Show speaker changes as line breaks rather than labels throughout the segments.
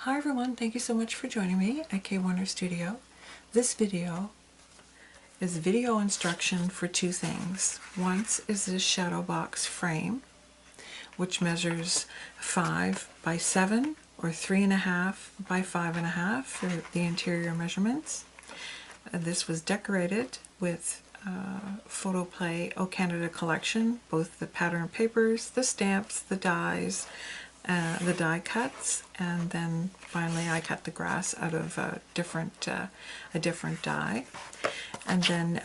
Hi everyone, thank you so much for joining me at KWarner Studio. This video is video instruction for two things. One is this shadow box frame, which measures 5 by 7 or 3.5 by 5.5 for the interior measurements. This was decorated with Photoplay O Canada collection, both the pattern papers, the stamps, the dies, the die cuts, and then finally I cut the grass out of a different die. And then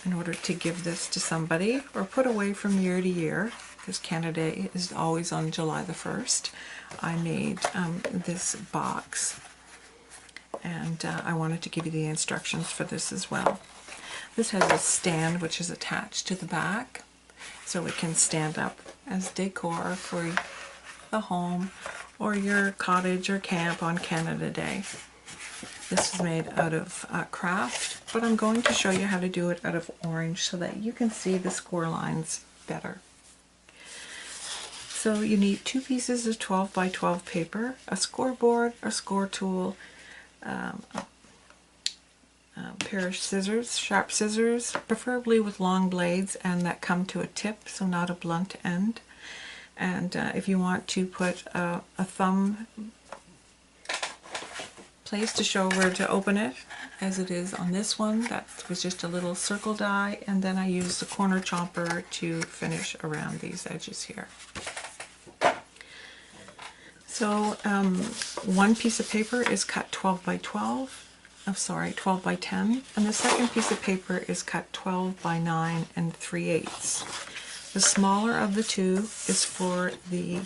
in order to give this to somebody or put away from year to year, because Canada Day is always on July the 1st, I made this box, and I wanted to give you the instructions for this as well. This has a stand which is attached to the back, so it can stand up as decor for the home or your cottage or camp on Canada Day. This is made out of craft, but I'm going to show you how to do it out of orange so that you can see the score lines better. So you need 2 pieces of 12 by 12 paper, a scoreboard, a score tool, a pair of scissors, sharp scissors, preferably with long blades and that come to a tip, so not a blunt end. And if you want to put a thumb place to show where to open it, as it is on this one, that was just a little circle die, and then I used the corner chomper to finish around these edges here. So one piece of paper is cut 12 by 12, 12 by 10, and the second piece of paper is cut 12 by 9 and 3/8. The smaller of the two is for the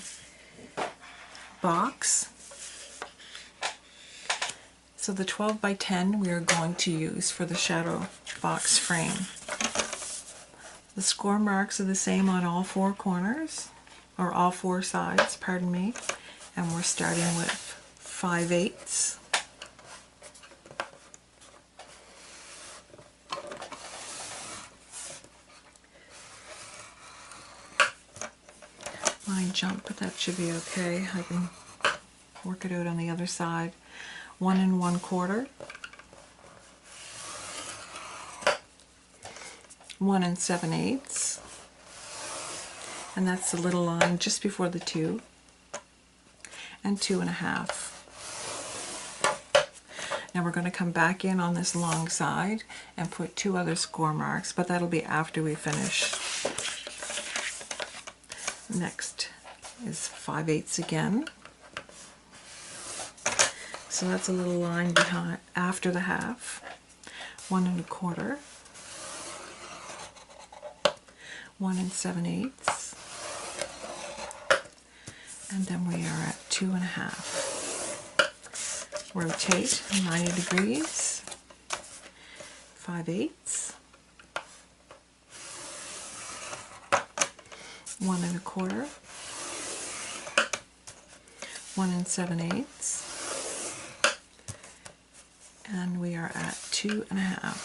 box. So the 12 by 10 we are going to use for the shadow box frame. The score marks are the same on all 4 corners, or all 4 sides, pardon me, and we're starting with 5/8. Mine jumped, but that should be okay. I can work it out on the other side. 1 1/4, 1 7/8, and that's the little line just before the 2, and 2.5. Now we're going to come back in on this long side and put 2 other score marks, but that'll be after we finish. Next is 5/8 again. So that's a little line behind after the half. 1 1/4, 1 7/8, and then we are at 2.5. Rotate 90 degrees, 5/8, 1 1/4, 1 7/8, and we are at 2.5.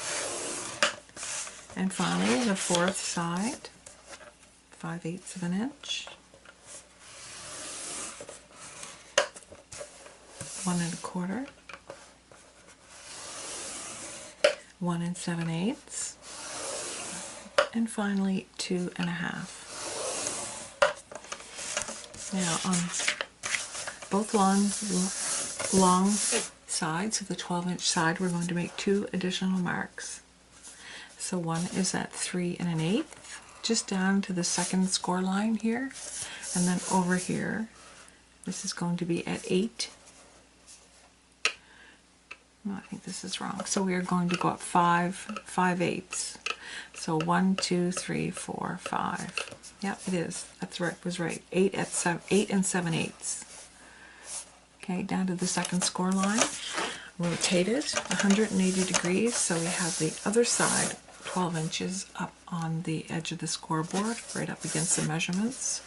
And finally, the 4th side, 5/8 of an inch, 1 1/4, 1 7/8, and finally 2.5. Now on both long sides of the 12-inch side, we're going to make 2 additional marks. So one is at 3 1/8, just down to the second score line here, and then over here, this is going to be at 8. No, I think this is wrong. So we are going to go up 5/8. So 1 2 3 4 5. Yep, it is. That's right. Was right. 8 7/8. Okay, down to the second score line. Rotate it 180 degrees, so we have the other side 12 inches up on the edge of the scoreboard, right up against the measurements.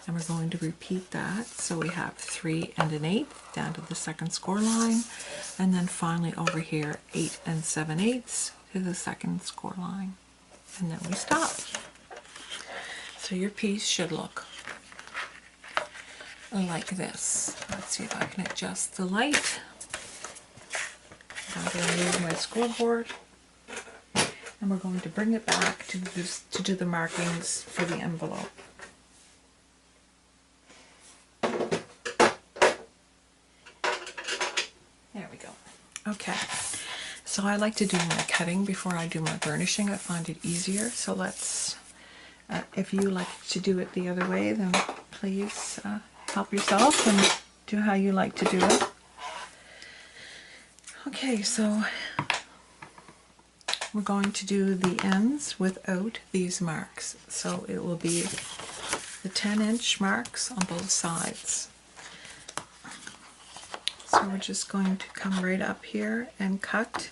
And we're going to repeat that. So we have 3 1/8 down to the second score line, and then finally over here 8 7/8 to the second score line, and then we stop. So your piece should look like this. Let's see if I can adjust the light. I'm going to remove my scoreboard, and we're going to bring it back to do the markings for the envelope. There we go. Okay, so I like to do my cutting before I do my burnishing. I find it easier. So let's, if you like to do it the other way, then please help yourself and do how you like to do it. Okay, so we're going to do the ends without these marks. So it will be the 10-inch marks on both sides. So we're just going to come right up here and cut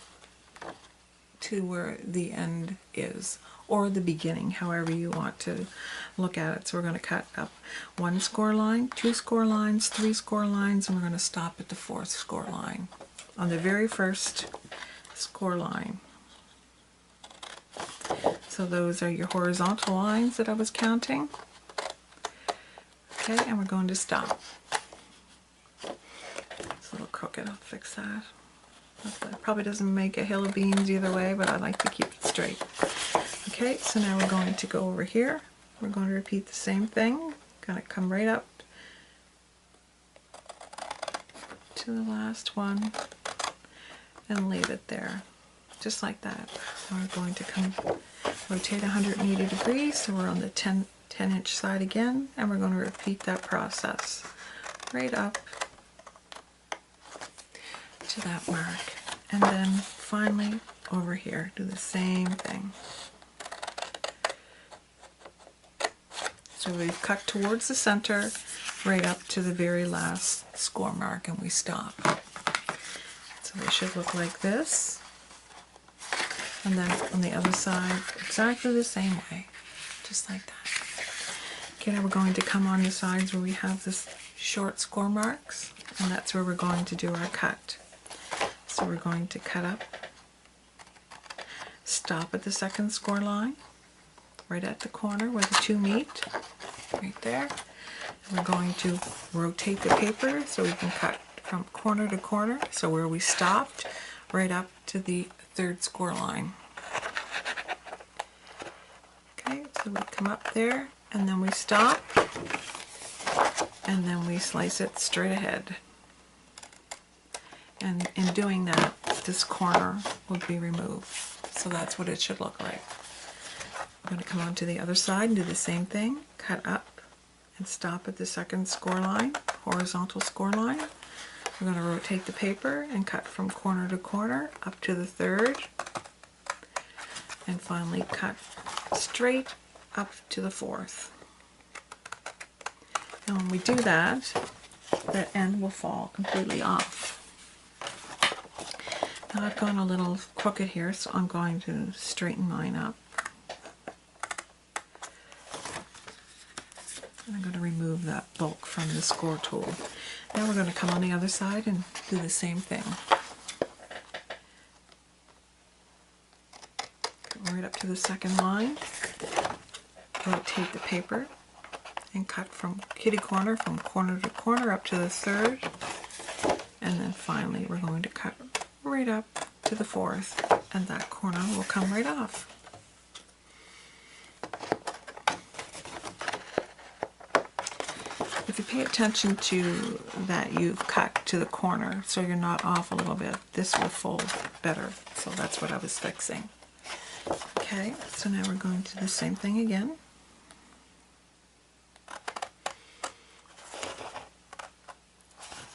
to where the end is, or the beginning, however you want to look at it. So we're going to cut up 1 score line, 2 score lines, 3 score lines, and we're going to stop at the 4th score line on the very first score line. So those are your horizontal lines that I was counting. Okay, and we're going to stop. It's a little crooked, I'll fix that. It probably doesn't make a hill of beans either way, but I like to keep it straight. Okay, so now we're going to go over here. We're going to repeat the same thing. Gonna come right up to the last one and leave it there, just like that. Now we're going to come rotate 180 degrees, so we're on the 10-inch side again, and we're going to repeat that process right up to that mark, and then finally over here do the same thing. So we've cut towards the center right up to the very last score mark, and we stop. So they should look like this, and then on the other side exactly the same way, just like that. Okay, now we're going to come on the sides where we have this short score marks, and that's where we're going to do our cut. So we're going to cut up, stop at the 2nd score line, right at the corner where the 2 meet, right there. And we're going to rotate the paper so we can cut from corner to corner, so where we stopped, right up to the 3rd score line. Okay, so we come up there, and then we stop, and then we slice it straight ahead. And in doing that, this corner will be removed. So that's what it should look like. I'm going to come on to the other side and do the same thing. Cut up and stop at the 2nd score line, horizontal score line. We're going to rotate the paper and cut from corner to corner up to the 3rd. And finally cut straight up to the 4th. And when we do that, that end will fall completely off. Now I've gone a little crooked here, so I'm going to straighten mine up. And I'm going to remove that bulk from the score tool. Now we're going to come on the other side and do the same thing. Go right up to the 2nd line, rotate the paper, and cut from kitty corner from corner to corner up to the 3rd. And then finally we're going to cut right up to the 4th, and that corner will come right off. If you pay attention to that you've cut to the corner so you're not off a little bit, this will fold better. So that's what I was fixing. Okay, so now we're going to do the same thing again.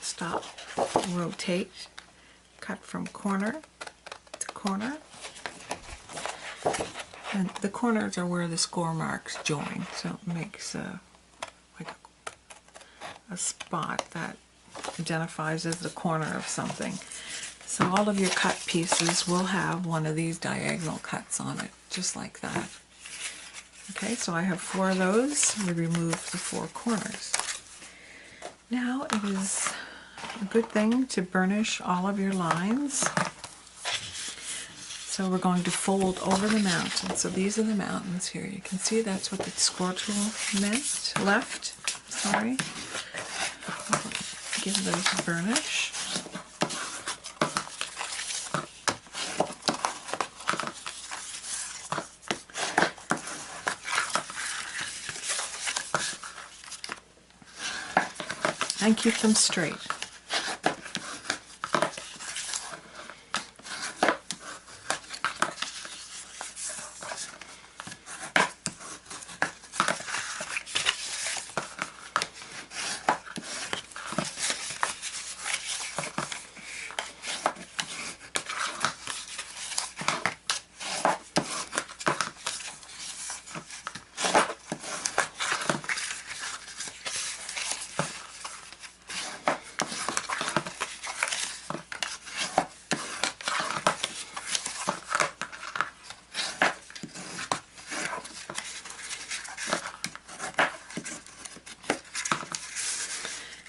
Stop, rotate, cut from corner to corner, and the corners are where the score marks join, so it makes like a spot that identifies as the corner of something. So all of your cut pieces will have one of these diagonal cuts on it, just like that. Okay, so I have 4 of those. We remove the 4 corners. Now it is a good thing to burnish all of your lines. So we're going to fold over the mountain. So these are the mountains here. You can see that's what the score tool left. Sorry. Give those a burnish. And keep them straight.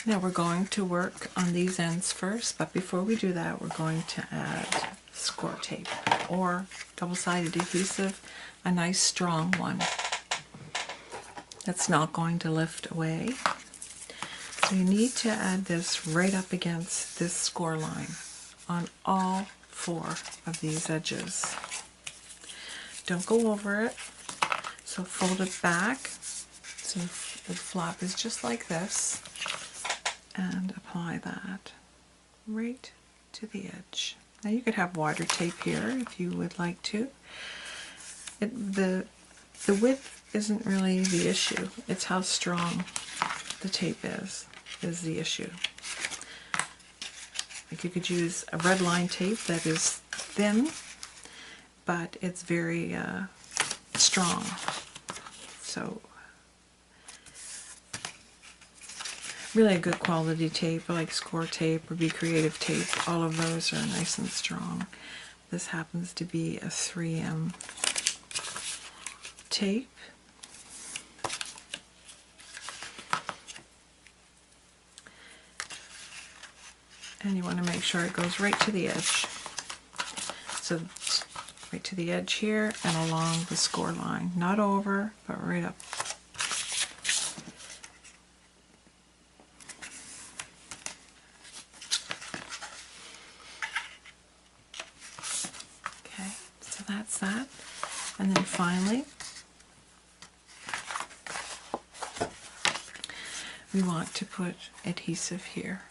Now we're going to work on these ends first, but before we do that, we're going to add score tape or double-sided adhesive, a nice strong one that's not going to lift away. So you need to add this right up against this score line on all 4 of these edges. Don't go over it, so fold it back so the flap is just like this, and apply that right to the edge. Now you could have water tape here if you would like to. The width isn't really the issue, it's how strong the tape is the issue. Like you could use a red line tape that is thin, but it's very strong. So really a good quality tape, like score tape or Be Creative tape, all of those are nice and strong. This happens to be a 3M tape. And you want to make sure it goes right to the edge. So right to the edge here and along the score line. Not over, but right up. Okay, so that's that. And then finally, we want to put adhesive here,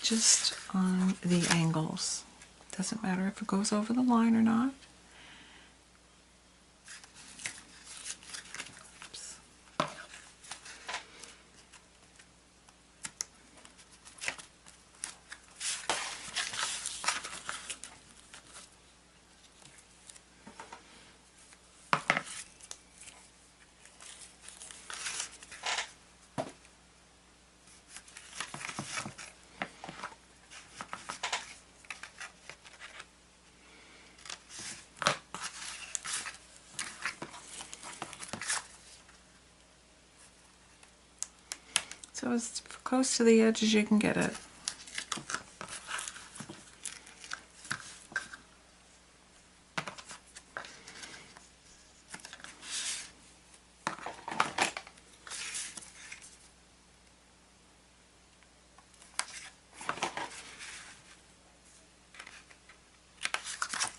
just on the angles. Doesn't matter if it goes over the line or not. Oops. So as close to the edge as you can get it.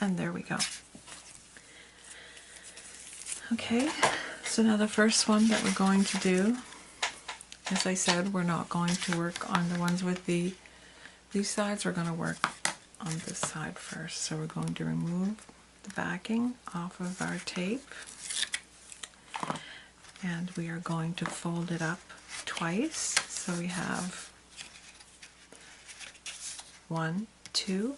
And there we go. Okay, so now the first one that we're going to do, as I said, we're not going to work on the ones with these sides, we're going to work on this side first. So we're going to remove the backing off of our tape, and we are going to fold it up twice. So we have 1, 2,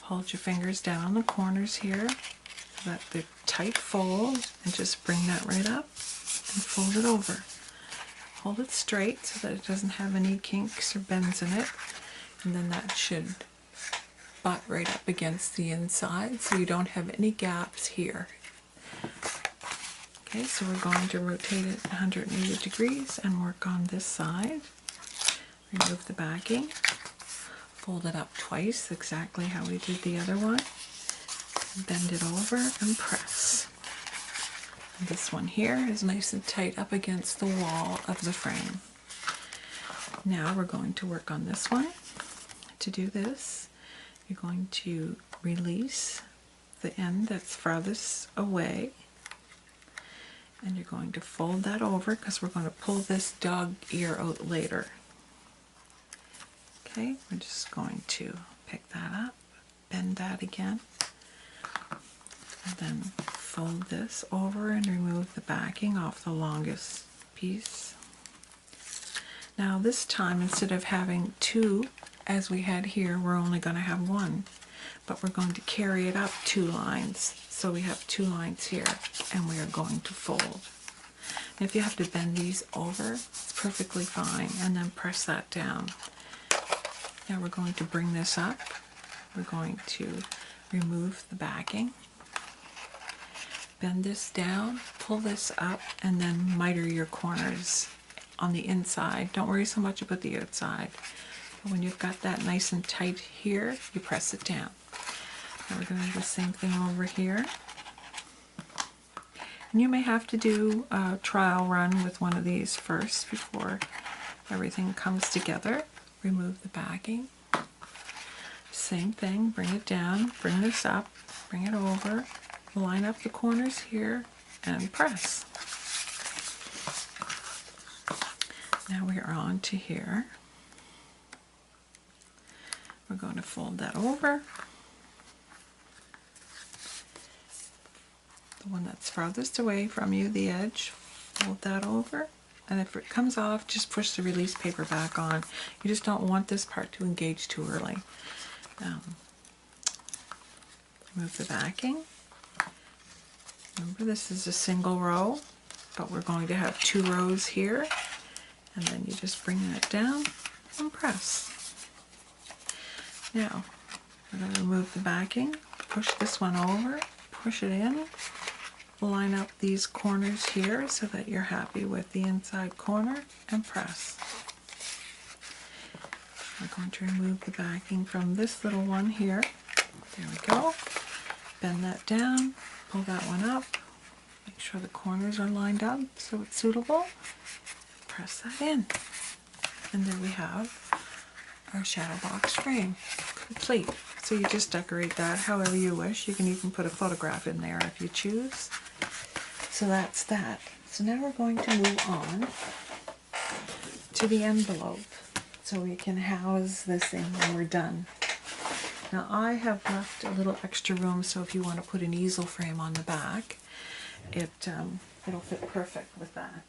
hold your fingers down on the corners here so that they're tight fold, and just bring that right up and fold it over. Hold it straight so that it doesn't have any kinks or bends in it, and then that should butt right up against the inside so you don't have any gaps here. Okay, so we're going to rotate it 180 degrees and work on this side. Remove the backing, fold it up twice, exactly how we did the other one, bend it over and press. This one here is nice and tight up against the wall of the frame. Now we're going to work on this one. To do this, you're going to release the end that's farthest away, and you're going to fold that over because we're going to pull this dog ear out later. Okay, we're just going to pick that up, bend that again, and then fold this over and remove the backing off the longest piece. Now this time, instead of having two as we had here, we're only going to have one, but we're going to carry it up 2 lines. So we have 2 lines here, and we are going to fold. And if you have to bend these over, it's perfectly fine, and then press that down. Now we're going to bring this up. We're going to remove the backing, bend this down, pull this up, and then miter your corners on the inside. Don't worry so much about the outside. But when you've got that nice and tight here, you press it down. Now we're going to do the same thing over here. And you may have to do a trial run with one of these first before everything comes together. Remove the backing. Same thing, bring it down, bring this up, bring it over, line up the corners here, and press. Now we are on to here. We're going to fold that over. The one that's farthest away from you, the edge, fold that over. And if it comes off, just push the release paper back on. You just don't want this part to engage too early. Remove the backing. Remember, this is a single row, but we're going to have 2 rows here. And then you just bring that down and press. Now, we're going to remove the backing, push this one over, push it in, line up these corners here so that you're happy with the inside corner, and press. We're going to remove the backing from this little one here. There we go. Bend that down, pull that one up, make sure the corners are lined up so it's suitable. Press that in. And there we have our shadow box frame complete. So you just decorate that however you wish. You can even put a photograph in there if you choose. So that's that. So now we're going to move on to the envelope so we can house this in when we're done. Now I have left a little extra room, so if you want to put an easel frame on the back, it'll fit perfect with that.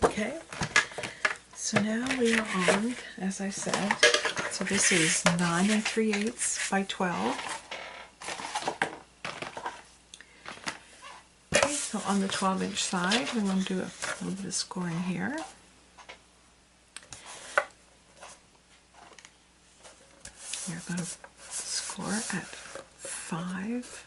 Okay, so now we are on, as I said, so this is 9 3/8 by 12. Okay, so on the 12-inch side, we're going to do a little bit of scoring here. You're going to score at 5.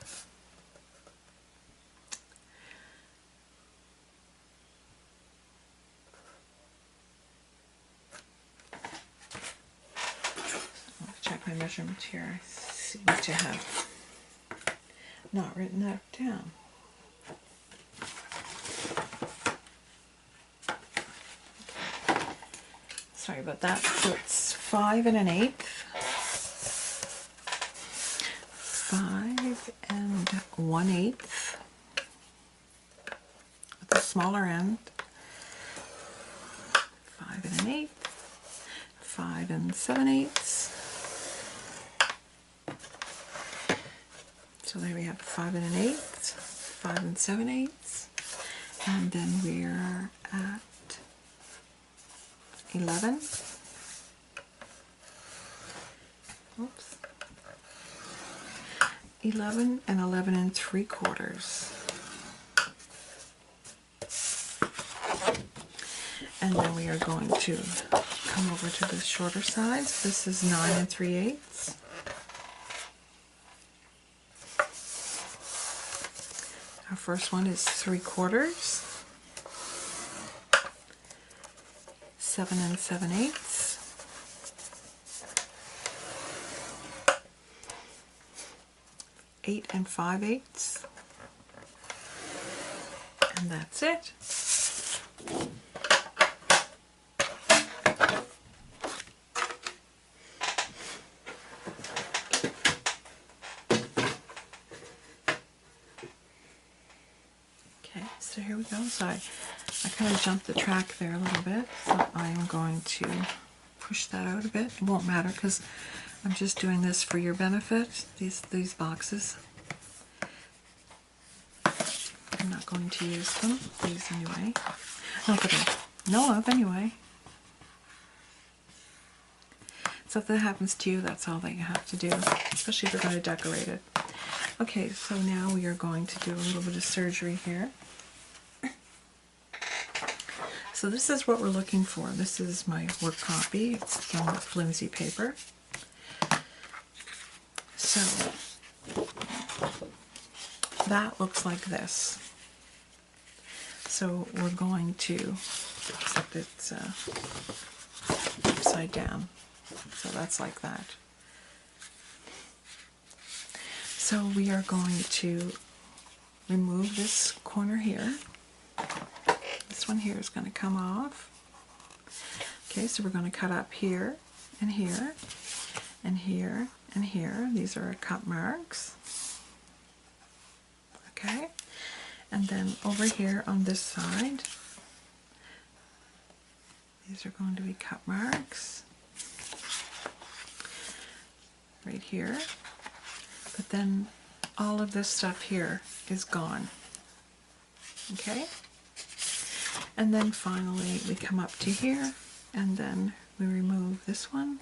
Check my measurement here. See what you have. Not written that down. Sorry about that. So it's 5 1/8. 5 1/8 at the smaller end. 5 1/8. 5 7/8. So there we have 5 1/8, 5 7/8, and then we're at 11. Oops. 11 and 11 3/4. And then we are going to come over to the shorter side. So this is 9 3/8. Our first one is 3/4. 7 7/8. 8 5/8. And that's it. So here we go. So I kind of jumped the track there a little bit. So I am going to push that out a bit. It won't matter because I'm just doing this for your benefit, these boxes. I'm not going to use them, these anyway. Not that I know of anyway. So if that happens to you, that's all that you have to do, especially if you're going to decorate it. Okay, so now we are going to do a little bit of surgery here. So this is what we're looking for. This is my work copy. It's done with flimsy paper. So that looks like this. So we're going to, except it's upside down. So that's like that. So we are going to remove this corner here. This one here is going to come off. Okay, so we're going to cut up here and here and here and here. These are cut marks. Okay, and then over here on this side, these are going to be cut marks. Right here. But then all of this stuff here is gone. Okay? And then finally we come up to here and then we remove this one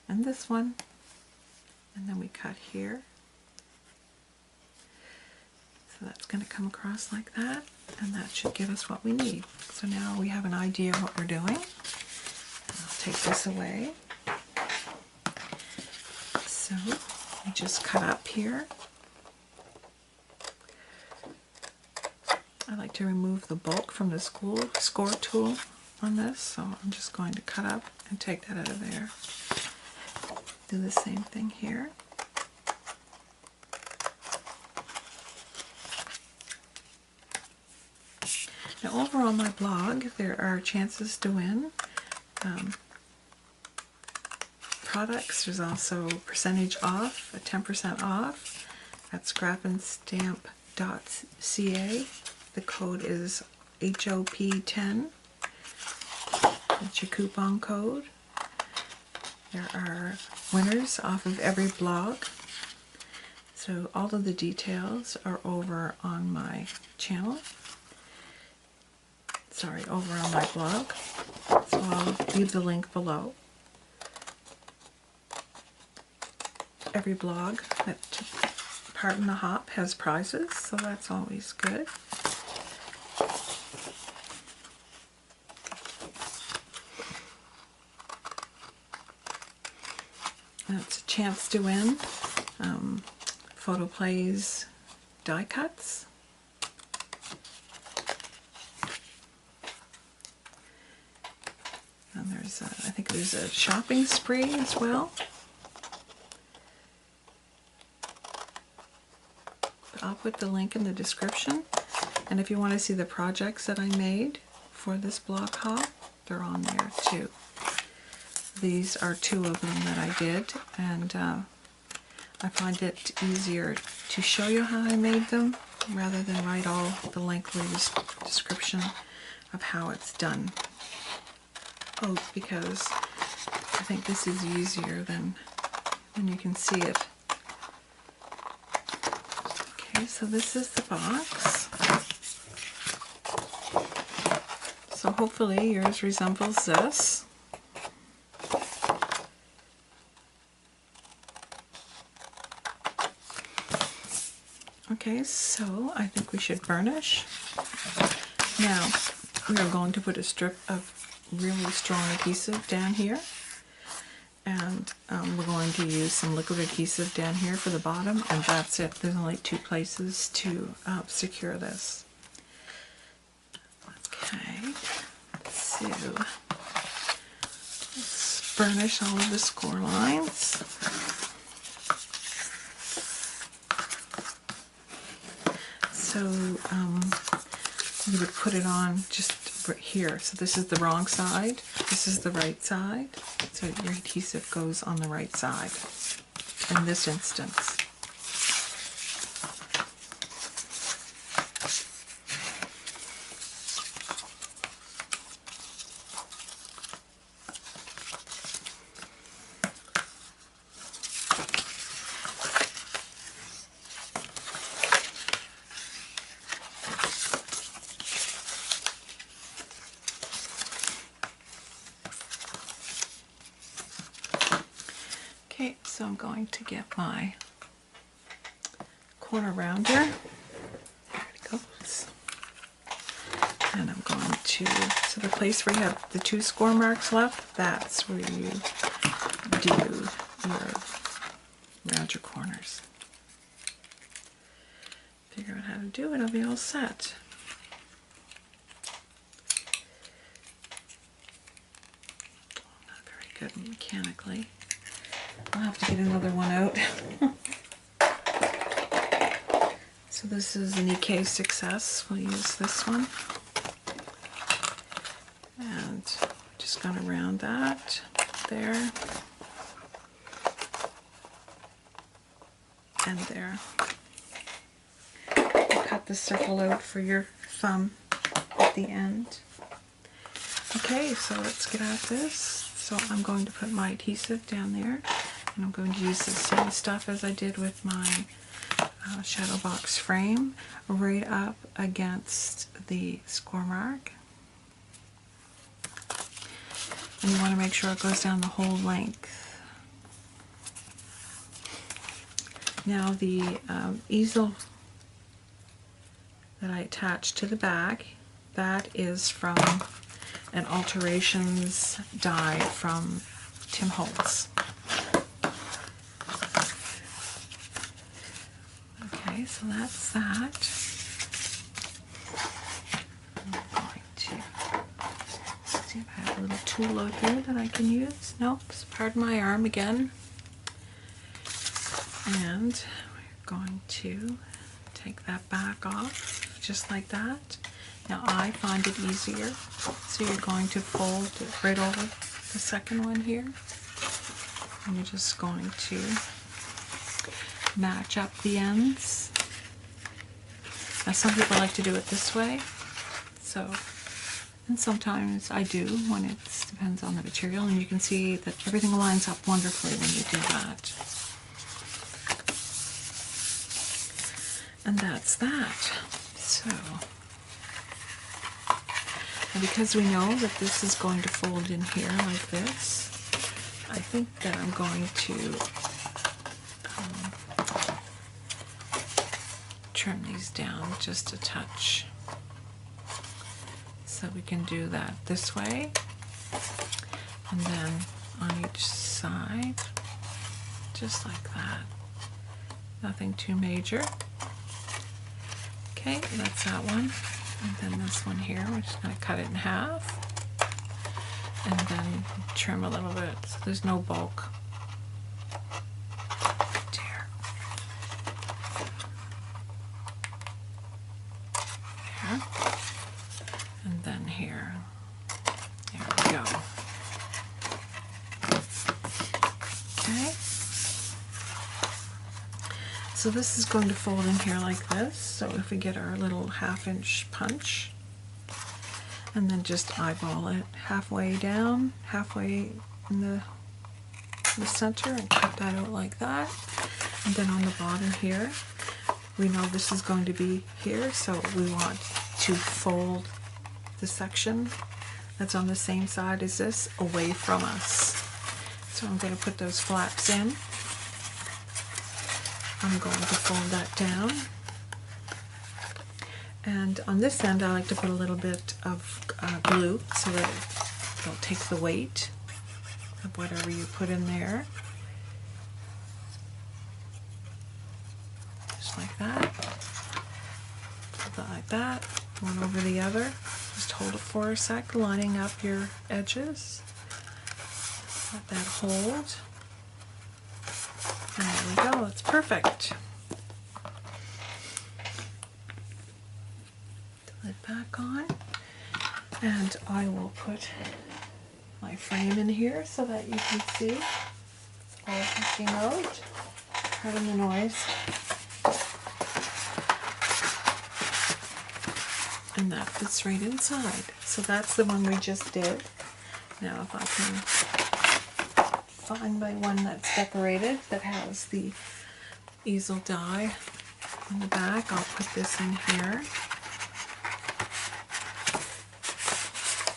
and this one, and then we cut here. So that's going to come across like that, and that should give us what we need. So now we have an idea of what we're doing. I'll take this away. So we just cut up here. I like to remove the bulk from the score tool on this, so I'm just going to cut up and take that out of there. Do the same thing here. Now over on my blog there are chances to win products. There's also percentage off, 10% off at ScrapnStamp.ca. The code is HOP10. That's your coupon code. There are winners off of every blog. So all of the details are over on my channel. Sorry, over on my blog. So I'll leave the link below. Every blog that took part in the hop has prizes, so that's always good. That's a chance to win Photo Plays die cuts. And there's I think there's a shopping spree as well. I'll put the link in the description, and if you want to see the projects that I made for this blog hop, they're on there too. These are two of them that I did, and I find it easier to show you how I made them rather than write all the lengthy description of how it's done. Oh, because I think this is easier than when you can see it. Okay, so this is the box. So hopefully yours resembles this. Okay, so I think we should burnish. Now, we are going to put a strip of really strong adhesive down here, and we're going to use some liquid adhesive down here for the bottom, and that's it. There's only two places to secure this. Okay, so let's burnish all of the score lines. So you would put it on just right here. So this is the wrong side, this is the right side. So your adhesive goes on the right side in this instance. Okay, so I'm going to get my corner rounder. There it goes. And I'm going to, so the place where you have the 2 score marks left, that's where you do round your corners. Figure out how to do it, I'll be all set. Not very good mechanically. I'll have to get another one out. So this is an EK Success. We'll use this one. And just going to round that there and there. Cut the circle out for your thumb at the end. Okay, so let's get at this. So I'm going to put my adhesive down there, and I'm going to use the same stuff as I did with my shadow box frame right up against the score mark. And you want to make sure it goes down the whole length. Now the easel that I attached to the back, that is from an Alterations die from Tim Holtz. Okay, so that's that. I'm going to see if I have a little tool out here that I can use. Nope, pardon my arm again. And we're going to take that back off, just like that. Now I find it easier, so you're going to fold it right over the second one here. And you're just going to match up the ends. Now some people like to do it this way, so, and sometimes I do when it depends on the material, and you can see that everything lines up wonderfully when you do that. And that's that. So, and because we know that this is going to fold in here like this, I think that I'm going to trim these down just a touch. So we can do that this way, and then on each side, just like that. Nothing too major. Okay, that's that one. And then this one here, we're just going to cut it in half. And then trim a little bit so there's no bulk. There. There. And then here. There we go. Okay. So this is going to fold in here like this. So if we get our little 1/2-inch punch, and then just eyeball it halfway down, halfway in the center, and cut that out like that. And then on the bottom here, we know this is going to be here, so we want to fold the section that's on the same side as this away from us. So I'm going to put those flaps in. I'm going to fold that down. And on this end, I like to put a little bit of glue so that it'll take the weight of whatever you put in there. Just like that. Hold that like that. One over the other. Just hold it for a sec, lining up your edges. Let that hold. And there we go. It's perfect. Lid back on, and I will put my frame in here so that you can see it's all hooking out. Pardon the noise. And that fits right inside. So that's the one we just did. Now if I can find my one that's decorated that has the easel die on the back, I'll put this in here.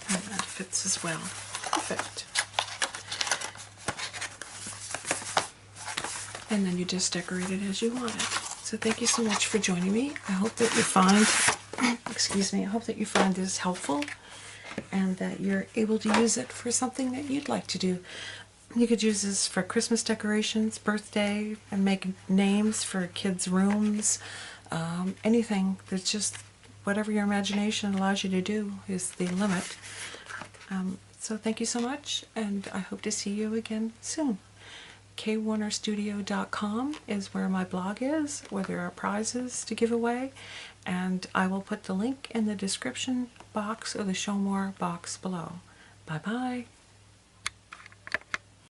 And that fits as well. Perfect. and then you just decorate it as you want it. So thank you so much for joining me. I hope that you find, excuse me, I hope that you find this helpful and that you're able to use it for something that you'd like to do. You could use this for Christmas decorations, birthday, and make names for kids' rooms, anything. That's just whatever your imagination allows you to do is the limit. So thank you so much, and I hope to see you again soon. KWarnerStudio.com is where my blog is, where there are prizes to give away, and I will put the link in the description box or the show more box below. Bye bye.